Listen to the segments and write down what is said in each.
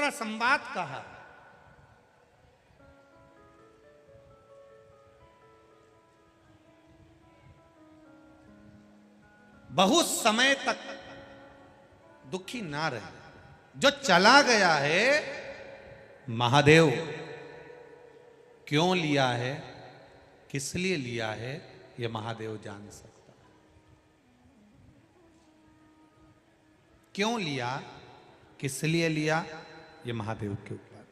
बड़ा संवाद कहा। बहुत समय तक दुखी ना रहे। जो चला गया है, महादेव क्यों लिया है, किस लिए लिया है, यह महादेव जान सकता है। क्यों लिया, किस लिए लिया, यह महादेव के ऊपर।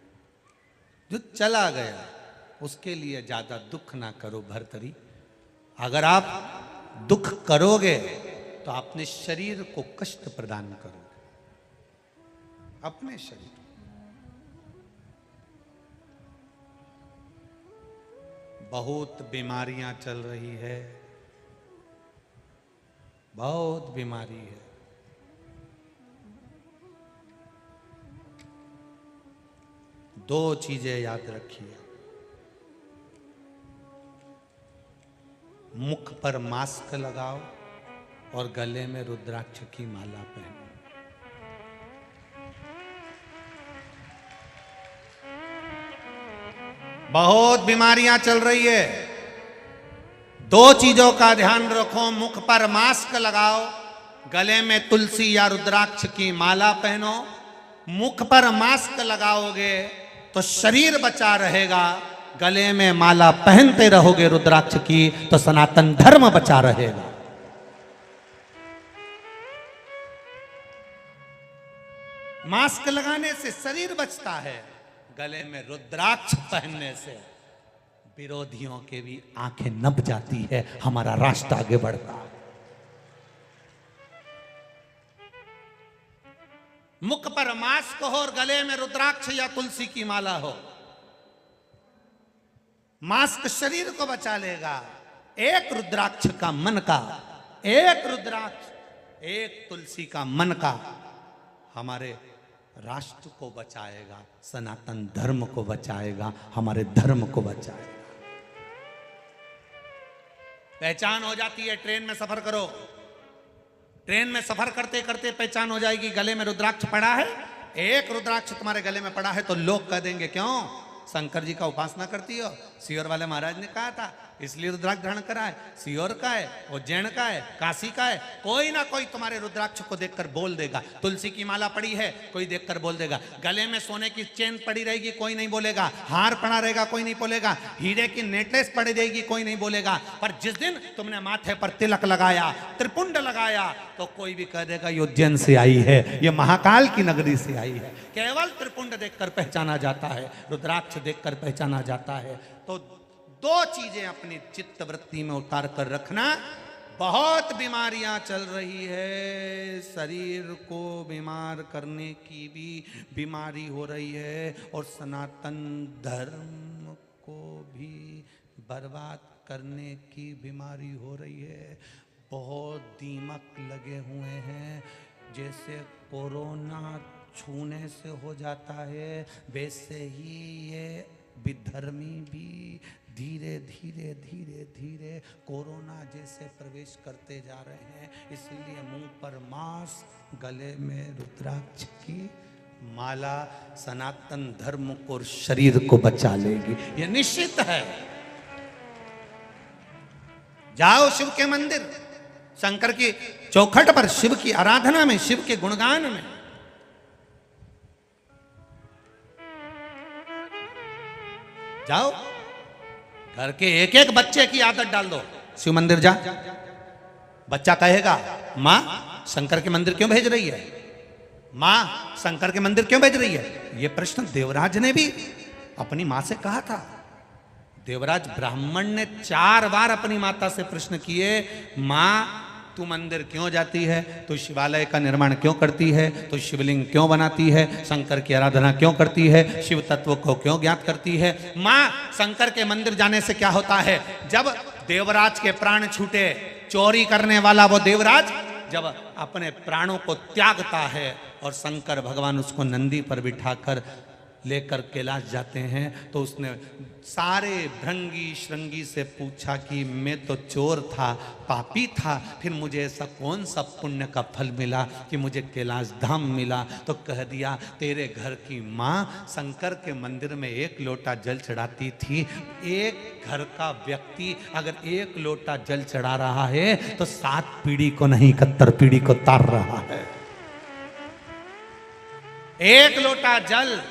जो चला गया उसके लिए ज्यादा दुख ना करो भरतरी। अगर आप दुख करोगे तो अपने शरीर को कष्ट प्रदान करोगे, अपने शरीर। बहुत बीमारियां चल रही है, बहुत बीमारी है। दो चीजें याद रखिए। मुख पर मास्क लगाओ और गले में रुद्राक्ष की माला पहनो। बहुत बीमारियां चल रही है, दो चीजों का ध्यान रखो। मुख पर मास्क लगाओ, गले में तुलसी या रुद्राक्ष की माला पहनो। मुख पर मास्क लगाओगे तो शरीर बचा रहेगा, गले में माला पहनते रहोगे रुद्राक्ष की तो सनातन धर्म बचा रहेगा। मास्क लगाने से शरीर बचता है, गले में रुद्राक्ष पहनने से विरोधियों के भी आंखें नब जाती है, हमारा राष्ट्र आगे बढ़ता है। मुख पर मास्क हो और गले में रुद्राक्ष या तुलसी की माला हो। मास्क शरीर को बचा लेगा, एक रुद्राक्ष का मन का, एक रुद्राक्ष, एक तुलसी का मन का हमारे राष्ट्र को बचाएगा, सनातन धर्म को बचाएगा, हमारे धर्म को बचाएगा। पहचान हो जाती है। ट्रेन में सफर करो, ट्रेन में सफर करते करते पहचान हो जाएगी, गले में रुद्राक्ष पड़ा है। एक रुद्राक्ष तुम्हारे गले में पड़ा है तो लोग कह देंगे क्यों शंकर जी का उपासना करती हो, सीहोर वाले महाराज ने कहा था इसलिए रुद्राक्ष धारण करा है। सीहोर का है, उज्जैन का है, काशी का है, कोई ना कोई तुम्हारे रुद्राक्ष को देखकर बोल देगा। तुलसी की माला पड़ी है, कोई देखकर बोल देगा। गले में सोने की चेन पड़ी रहेगी, कोई नहीं बोलेगा। हार पड़ा रहेगा, कोई नहीं बोलेगा। हीरे की नेकलेस पड़ी रहेगी, कोई नहीं बोलेगा। पर जिस दिन तुमने माथे पर तिलक लगाया, त्रिपुंड लगाया, तो कोई भी कह देगा ये उज्जैन से आई है, ये महाकाल की नगरी से आई है। केवल त्रिपुंड देखकर पहचाना जाता है, रुद्राक्ष देखकर पहचाना जाता है। तो दो चीजें अपनी चित्त वृत्ति में उतार कर रखना। बहुत बीमारियां चल रही है, शरीर को बीमार करने की भी बीमारी हो रही है और सनातन धर्म को भी बर्बाद करने की बीमारी हो रही है। बहुत दीमक लगे हुए हैं, जैसे कोरोना छूने से हो जाता है वैसे ही ये विधर्मी भी धीरे धीरे धीरे धीरे कोरोना जैसे प्रवेश करते जा रहे हैं। इसलिए मुंह पर मास्क, गले में रुद्राक्ष की माला सनातन धर्म को और शरीर को बचा लेगी, ये निश्चित है। जाओ शिव के मंदिर, शंकर की चौखट पर, शिव की आराधना में, शिव के गुणगान में। जाओ, घर के एक एक बच्चे की आदत डाल दो, शिव मंदिर जा। बच्चा कहेगा माँ शंकर के मंदिर क्यों भेज रही है, माँ शंकर के मंदिर क्यों भेज रही है। यह प्रश्न देवराज ने भी अपनी माँ से कहा था। देवराज ब्राह्मण ने 4 बार अपनी माता से प्रश्न किए, माँ तू मंदिर क्यों जाती है, तू शिवालय का निर्माण क्यों करती है, तू शिवलिंग क्यों बनाती है, शंकर की आराधना क्यों करती है, शिव तत्व को क्यों ज्ञात करती है। माँ शंकर के मंदिर जाने से क्या होता है। जब देवराज के प्राण छूटे, चोरी करने वाला वो देवराज जब अपने प्राणों को त्यागता है और शंकर भगवान उसको नंदी पर बिठाकर लेकर कैलाश जाते हैं तो उसने सारे भृंगी श्रृंगी से पूछा कि मैं तो चोर था, पापी था, फिर मुझे ऐसा कौन सा पुण्य का फल मिला कि मुझे कैलाश धाम मिला। तो कह दिया तेरे घर की माँ शंकर के मंदिर में एक लोटा जल चढ़ाती थी। एक घर का व्यक्ति अगर एक लोटा जल चढ़ा रहा है तो 7 पीढ़ी को नहीं 71 पीढ़ी को तार रहा है। एक लोटा जल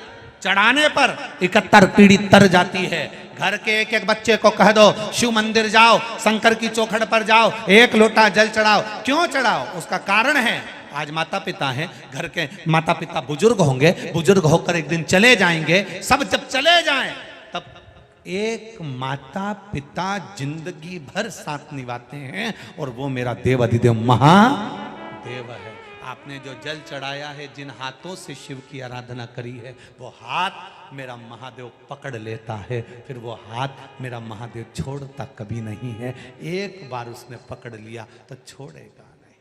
चढ़ाने पर 71 पीढ़ी तर जाती है। घर के एक एक बच्चे को कह दो शिव मंदिर जाओ, शंकर की चौखट पर जाओ, एक लोटा जल चढ़ाओ। क्यों चढ़ाओ? उसका कारण है आज माता पिता हैं, घर के माता पिता बुजुर्ग होंगे, बुजुर्ग होकर एक दिन चले जाएंगे। सब जब चले जाएं तब एक माता पिता जिंदगी भर साथ निभाते हैं और वो मेरा देव अधिदेव महादेव है। आपने जो जल चढ़ाया है, जिन हाथों से शिव की आराधना करी है, वो हाथ मेरा महादेव पकड़ लेता है। फिर वो हाथ मेरा महादेव छोड़ता कभी नहीं है। एक बार उसने पकड़ लिया तो छोड़ेगा नहीं,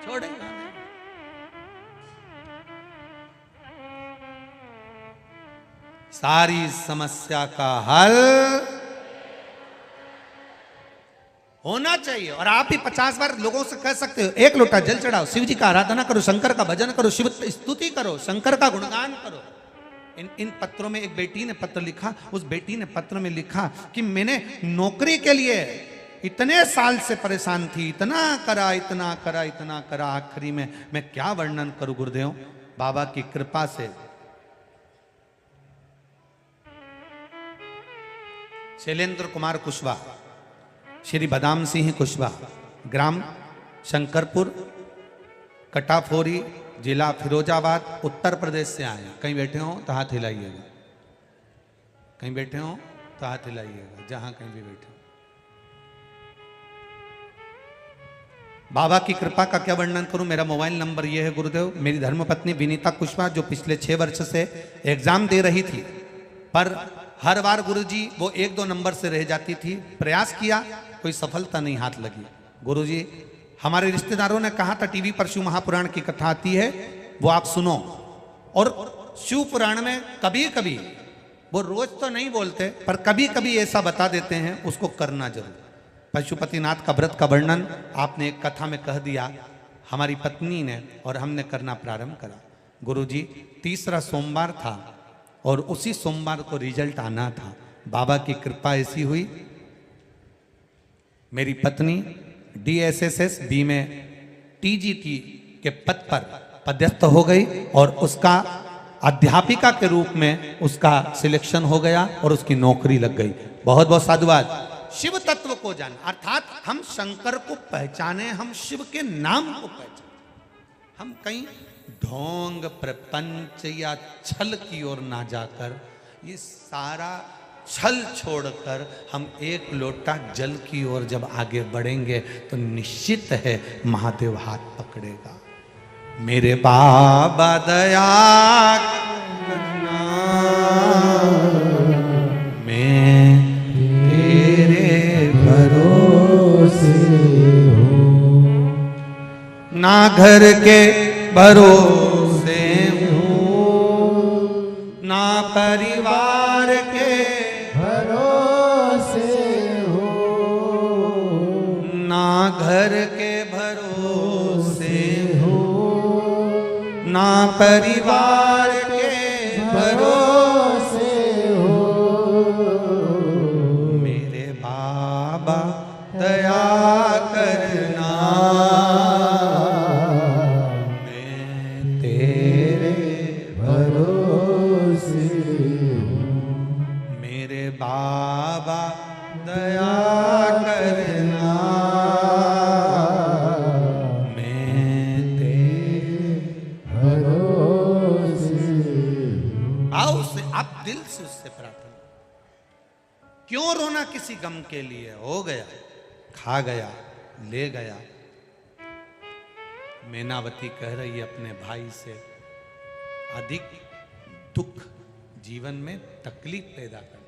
छोड़ेगा नहीं। सारी समस्या का हल होना चाहिए। और आप भी 50 बार लोगों से कह सकते हो, एक लोटा जल चढ़ाओ, शिव जी का आराधना करो, शंकर का भजन करो, शिव स्तुति करो, शंकर का गुणगान करो। इन पत्रों में एक बेटी ने पत्र लिखा। उस बेटी ने पत्र में लिखा कि मैंने नौकरी के लिए इतने साल से परेशान थी, इतना करा इतना करा इतना करा, आखिरी में मैं क्या वर्णन करूं गुरुदेव। बाबा की कृपा से शैलेंद्र कुमार कुशवाहा, श्री बदाम सिंह कुशवाहा, ग्राम शंकरपुर, कटाफोरी, जिला फिरोजाबाद, उत्तर प्रदेश से आए। कहीं बैठे हो तो हाथ हिलाइएगा, कहीं बैठे हो तो हाथ हिलाइएगा, जहां कहीं भी बैठे हो। बाबा की कृपा का क्या वर्णन करूं। मेरा मोबाइल नंबर यह है गुरुदेव। मेरी धर्मपत्नी विनीता कुशवाहा जो पिछले 6 वर्ष से एग्जाम दे रही थी, पर हर बार गुरुजी वो 1-2 नंबर से रह जाती थी। प्रयास किया, कोई सफलता नहीं हाथ लगी। गुरुजी हमारे रिश्तेदारों ने कहा था टीवी पर शिव महापुराण की कथा आती है, वो आप सुनो। और शिव पुराण में कभी कभी, वो रोज तो नहीं बोलते, पर कभी कभी ऐसा बता देते हैं, उसको करना जरूर। पशुपतिनाथ का व्रत का वर्णन आपने एक कथा में कह दिया, हमारी पत्नी ने और हमने करना प्रारंभ करा। गुरुजी 3रा सोमवार था और उसी सोमवार को रिजल्ट आना था। बाबा की कृपा ऐसी हुई, मेरी पत्नी DSSS B में TGT के पद पर पदस्थ हो गई और उसका अध्यापिका के रूप में उसका सिलेक्शन हो गया और उसकी नौकरी लग गई। बहुत बहुत साधुवाद। शिव तत्व को जान, अर्थात हम शंकर को पहचाने, हम शिव के नाम को पहचाने। हम कहीं ढोंग प्रपंच या छल की ओर ना जाकर, ये सारा छल छोड़कर हम एक लोटा जल की ओर जब आगे बढ़ेंगे तो निश्चित है महादेव हाथ पकड़ेगा। मेरे बाबा दया करना, मैं तेरे भरोसे हूँ, ना घर के भरोसे हूँ, ना परिवार के भरोसे हूँ, ना घर के भरोसे हूँ, ना परिवार के भरोसे हूँ। मेरे बाबा दया करना, बाबा दया करना, मैं तेरे भरोसे। आओ उससे, आप दिल से उससे प्रार्थना। क्यों रोना किसी गम के लिए? हो गया, खा गया, ले गया। मैनावती कह रही है अपने भाई से, अधिक दुख जीवन में तकलीफ पैदा कर,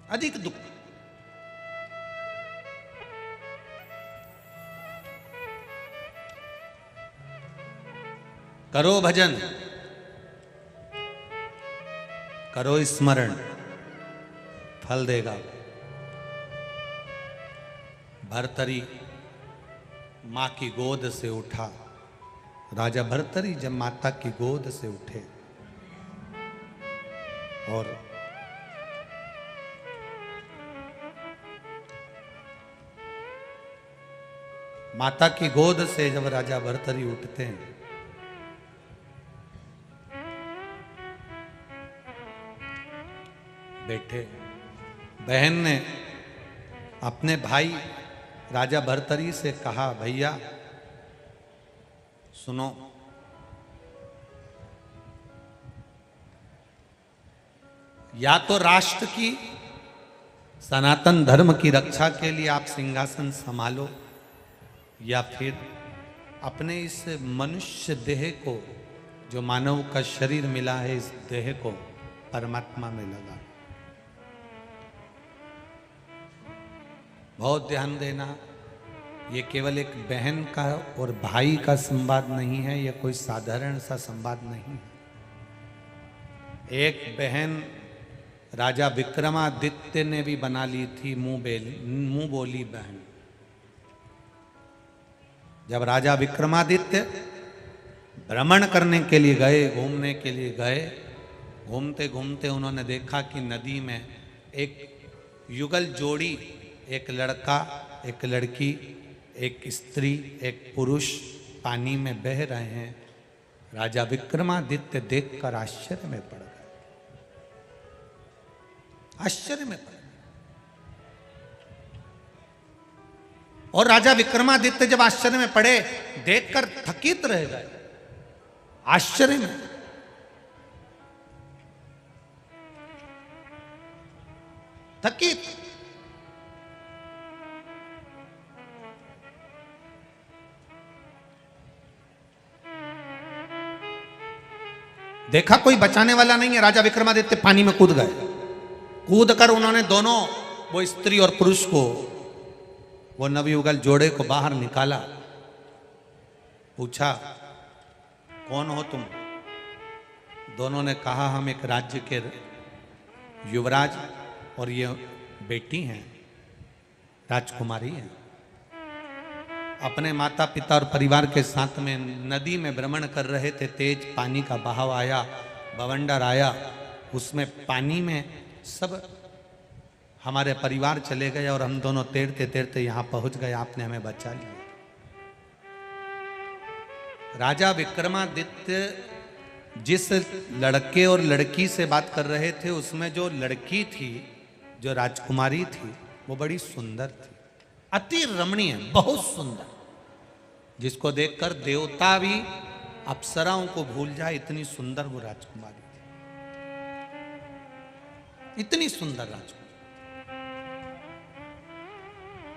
अधिक दुख। करो भजन, करो स्मरण, फल देगा। भर्तरी मां की गोद से उठा। राजा भर्तरी जब माता की गोद से उठे और माता की गोद से जब राजा भर्तरी उठते हैं, बैठे, बहन ने अपने भाई राजा भर्तरी से कहा, भैया सुनो, या तो राष्ट्र की सनातन धर्म की रक्षा के लिए आप सिंहासन संभालो, या फिर अपने इस मनुष्य देह को, जो मानव का शरीर मिला है, इस देह को परमात्मा में लगा। बहुत ध्यान देना, ये केवल एक बहन का और भाई का संवाद नहीं है, यह कोई साधारण सा संवाद नहीं है। एक बहन राजा विक्रमादित्य ने भी बना ली थी मुंह बोली बहन। जब राजा विक्रमादित्य भ्रमण करने के लिए गए, घूमने के लिए गए, घूमते घूमते उन्होंने देखा कि नदी में एक युगल जोड़ी, एक लड़का, एक लड़की, एक स्त्री, एक पुरुष पानी में बह रहे हैं। राजा विक्रमादित्य देखकर आश्चर्य में पड़ गए, आश्चर्य में पड़ गए। और राजा विक्रमादित्य जब आश्चर्य में पड़े, देखकर थकित रह गए, आश्चर्य में। थकित। देखा कोई बचाने वाला नहीं है, राजा विक्रमादित्य पानी में कूद गए। कूद कर उन्होंने दोनों, वो स्त्री और पुरुष को, वो नवयुगल जोड़े को बाहर निकाला। पूछा, कौन हो तुम? दोनों ने कहा, हम एक राज्य के युवराज और ये बेटी हैं, राजकुमारी हैं। अपने माता पिता और परिवार के साथ में नदी में भ्रमण कर रहे थे। तेज पानी का बहाव आया, बवंडर आया, उसमें पानी में सब हमारे परिवार चले गए और हम दोनों तैरते तैरते यहाँ पहुँच गए, आपने हमें बचा लिया। राजा विक्रमादित्य जिस लड़के और लड़की से बात कर रहे थे, उसमें जो लड़की थी, जो राजकुमारी थी, वो बड़ी सुंदर थी, अति रमणीय, बहुत सुंदर, जिसको देखकर देवता भी अप्सराओं को भूल जाए, इतनी सुंदर वो राजकुमारी थी, इतनी सुंदर राजकुमारी,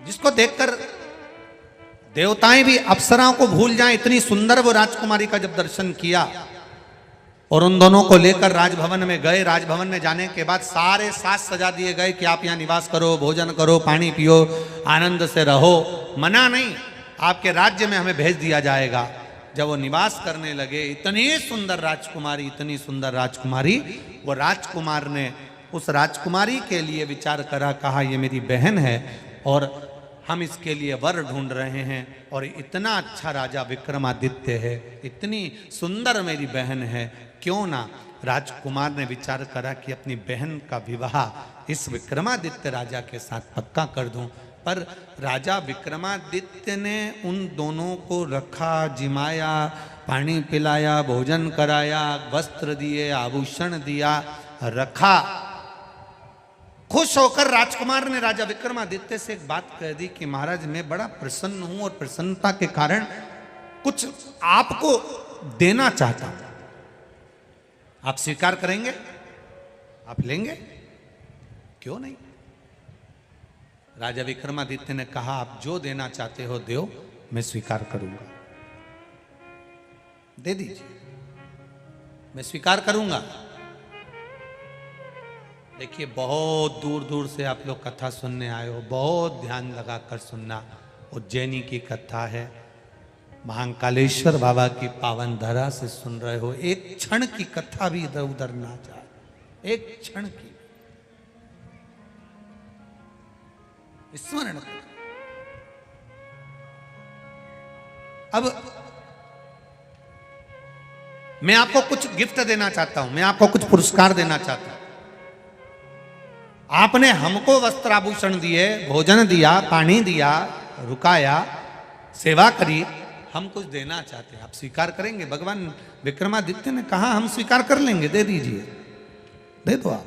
जिसको देखकर देवताएं भी अप्सराओं को भूल जाएं, इतनी सुंदर वो राजकुमारी का जब दर्शन किया और उन दोनों को लेकर राजभवन में गए। राजभवन में जाने के बाद सारे साज सजा दिए गए कि आप यहाँ निवास करो, भोजन करो, पानी पियो, आनंद से रहो, मना नहीं, आपके राज्य में हमें भेज दिया जाएगा। जब वो निवास करने लगे, इतनी सुंदर राजकुमारी, इतनी सुंदर राजकुमारी, वो राजकुमार ने उस राजकुमारी के लिए विचार करा, कहा ये मेरी बहन है और हम इसके लिए वर ढूंढ रहे हैं, और इतना अच्छा राजा विक्रमादित्य है, इतनी सुंदर मेरी बहन है, क्यों ना। राजकुमार ने विचार करा कि अपनी बहन का विवाह इस विक्रमादित्य राजा के साथ पक्का कर दूं। पर राजा विक्रमादित्य ने उन दोनों को रखा, जिमाया, पानी पिलाया, भोजन कराया, वस्त्र दिए, आभूषण दिया, रखा। खुश होकर राजकुमार ने राजा विक्रमादित्य से एक बात कह दी कि महाराज, मैं बड़ा प्रसन्न हूं और प्रसन्नता के कारण कुछ आपको देना चाहता हूं, आप स्वीकार करेंगे? आप लेंगे? क्यों नहीं। राजा विक्रमादित्य ने कहा, आप जो देना चाहते हो दो, मैं स्वीकार करूंगा, दे दीजिए, मैं स्वीकार करूंगा। देखिए, बहुत दूर दूर से आप लोग कथा सुनने आए हो, बहुत ध्यान लगाकर सुनना। उज्जैनी की कथा है, महाकालेश्वर बाबा की पावन धरा से सुन रहे हो, एक क्षण की कथा भी इधर उधर ना जाए, एक क्षण की स्मरण करो। अब मैं आपको कुछ गिफ्ट देना चाहता हूं, मैं आपको कुछ पुरस्कार देना चाहता हूं। आपने हमको वस्त्र आभूषण दिए, भोजन दिया, पानी दिया, रुकाया, सेवा करी, हम कुछ देना चाहते हैं, आप स्वीकार करेंगे? भगवान विक्रमादित्य ने कहा हम स्वीकार कर लेंगे, दे दीजिए, दे दो आप।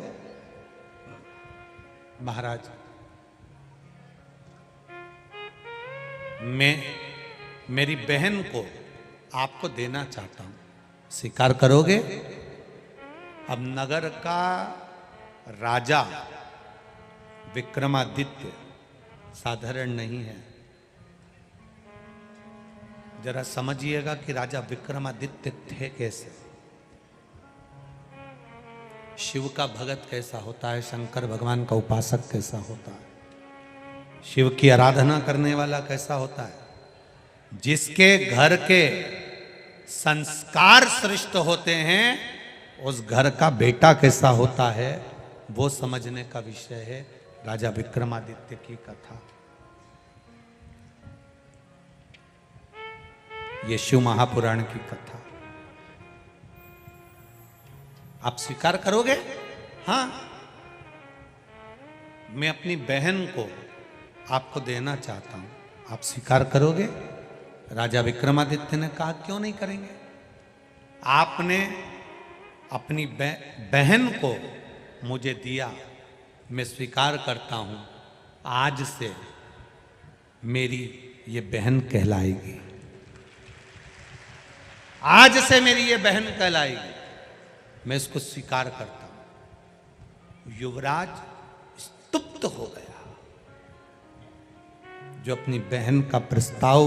महाराज मैं मेरी बहन को आपको देना चाहता हूं, स्वीकार करोगे? अब नगर का राजा विक्रमादित्य साधारण नहीं है। जरा समझिएगा कि राजा विक्रमादित्य थे कैसे, शिव का भगत कैसा होता है, शंकर भगवान का उपासक कैसा होता है, शिव की आराधना करने वाला कैसा होता है, जिसके घर के संस्कार श्रेष्ठ होते हैं उस घर का बेटा कैसा होता है, वो समझने का विषय है राजा विक्रमादित्य की कथा। ये शिव महापुराण की कथा आप स्वीकार करोगे? हाँ, मैं अपनी बहन को आपको देना चाहता हूं, आप स्वीकार करोगे? राजा विक्रमादित्य ने कहा क्यों नहीं करेंगे। आपने अपनी बहन को मुझे दिया, मैं स्वीकार करता हूं, आज से मेरी ये बहन कहलाएगी, आज से मेरी ये बहन कहलाएगी, मैं इसको स्वीकार करता हूं। युवराज स्तुप्त हो गया। जो अपनी बहन का प्रस्ताव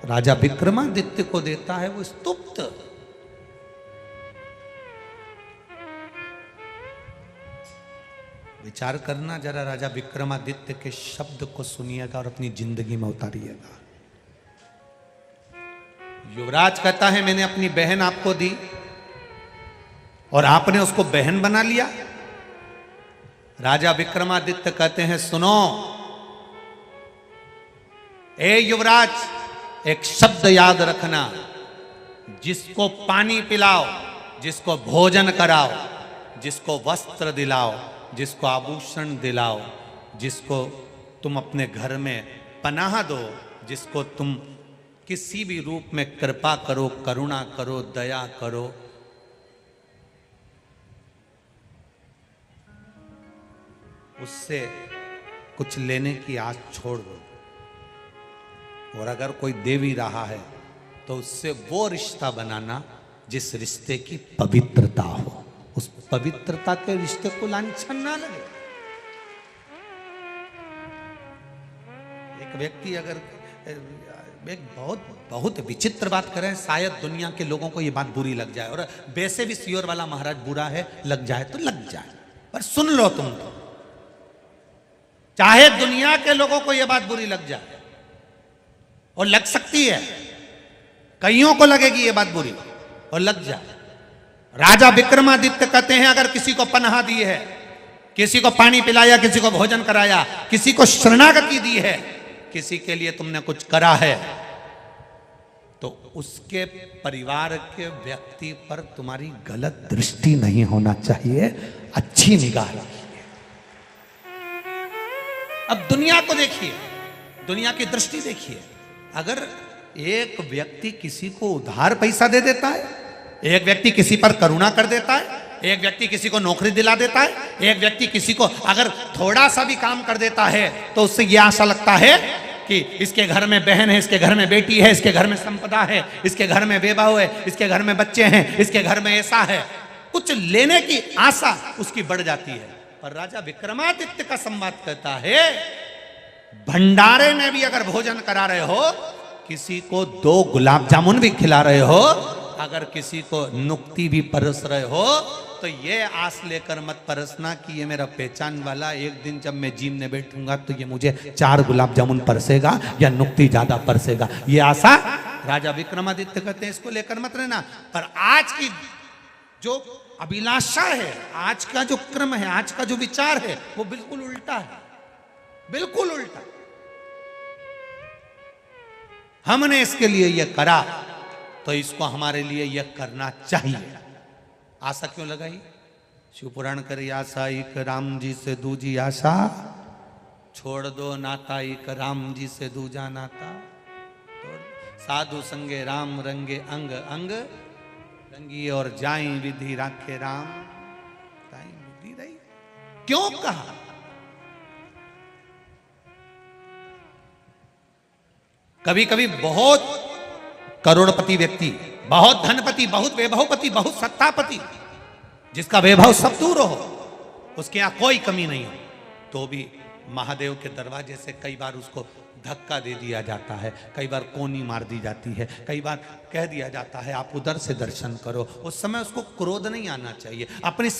राजा विक्रमादित्य को देता है वो स्तुप्त। विचार करना जरा, राजा विक्रमादित्य के शब्द को सुनिएगा और अपनी जिंदगी में उतारिएगा। युवराज कहता है मैंने अपनी बहन आपको दी और आपने उसको बहन बना लिया। राजा विक्रमादित्य कहते हैं सुनो, ए युवराज, एक शब्द याद रखना, जिसको पानी पिलाओ, जिसको भोजन कराओ, जिसको वस्त्र दिलाओ, जिसको आभूषण दिलाओ, जिसको तुम अपने घर में पनाह दो, जिसको तुम किसी भी रूप में कृपा करो, करुणा करो, दया करो, उससे कुछ लेने की आस छोड़ दो। और अगर कोई दे भी रहा है तो उससे वो रिश्ता बनाना जिस रिश्ते की पवित्रता हो, उस पवित्रता के रिश्ते को लांछन ना लगे। एक व्यक्ति अगर एक बहुत विचित्र बात करें, शायद दुनिया के लोगों को ये बात बुरी लग जाए, और वैसे भी सियोर वाला महाराज बुरा है, लग जाए तो लग जाए, पर सुन लो तुम तो, चाहे दुनिया के लोगों को यह बात बुरी लग जाए, और लग सकती है, कईयों को लगेगी ये बात बुरी और लग जाए। राजा विक्रमादित्य कहते हैं अगर किसी को पनाह दी है, किसी को पानी पिलाया, किसी को भोजन कराया, किसी को शरणागति दी है, किसी के लिए तुमने कुछ करा है, तो उसके परिवार के व्यक्ति पर तुम्हारी गलत दृष्टि नहीं होना चाहिए, अच्छी निगाह रखिए। अब दुनिया को देखिए, दुनिया की दृष्टि देखिए। अगर एक व्यक्ति किसी को उधार पैसा दे देता है, एक व्यक्ति किसी पर करुणा कर देता है, एक व्यक्ति किसी को नौकरी दिला देता है, एक व्यक्ति किसी को अगर थोड़ा सा भी काम कर देता है, तो उससे यह आशा लगता है कि इसके घर में बहन है, इसके घर में बेटी है, इसके घर में संपदा है, इसके घर में बेबहू है, इसके घर में बच्चे हैं, इसके घर में ऐसा है, कुछ लेने की आशा उसकी बढ़ जाती है। पर राजा विक्रमादित्य का संवाद कहता है, भंडारे में भी अगर भोजन करा रहे हो, किसी को 2 गुलाब जामुन भी खिला रहे हो, अगर किसी को नुक्ति भी परस रहे हो, तो ये आस लेकर मत परसना कि ये मेरा पहचान वाला, एक दिन जब मैं जीमने बैठूंगा तो ये मुझे 4 गुलाब जामुन परसेगा या नुक्ति ज्यादा परसेगा। ये आशा राजा विक्रमादित्य कहते हैं इसको लेकर मत रहना। पर आज की जो अभिलाषा है, आज का जो क्रम है, आज का जो विचार है, वो बिल्कुल उल्टा है, बिल्कुल उल्टा। हमने इसके लिए यह करा तो इसको हमारे लिए यह करना चाहिए। आशा क्यों लगाई? शिवपुराण करे आशा एक राम जी से दूजी आशा, छोड़ दो नाता एक राम जी से दूजा नाता। साधु संगे राम रंगे अंग अंग, रंगी और जाई विधि राखे राम, ताई विधि रही। क्यों कहा? कभी कभी बहुत करोड़पति व्यक्ति, बहुत धनपति, बहुत वैभवपति, बहुत सत्तापति, जिसका वैभव सब दूर हो, उसके यहां कोई कमी नहीं हो, तो भी महादेव के दरवाजे से कई बार उसको धक्का दे दिया जाता है, कई बार कोनी मार दी जाती है, कई बार कह दिया जाता है आप उधर से दर्शन करो। उस समय उसको क्रोध नहीं आना चाहिए, अपनी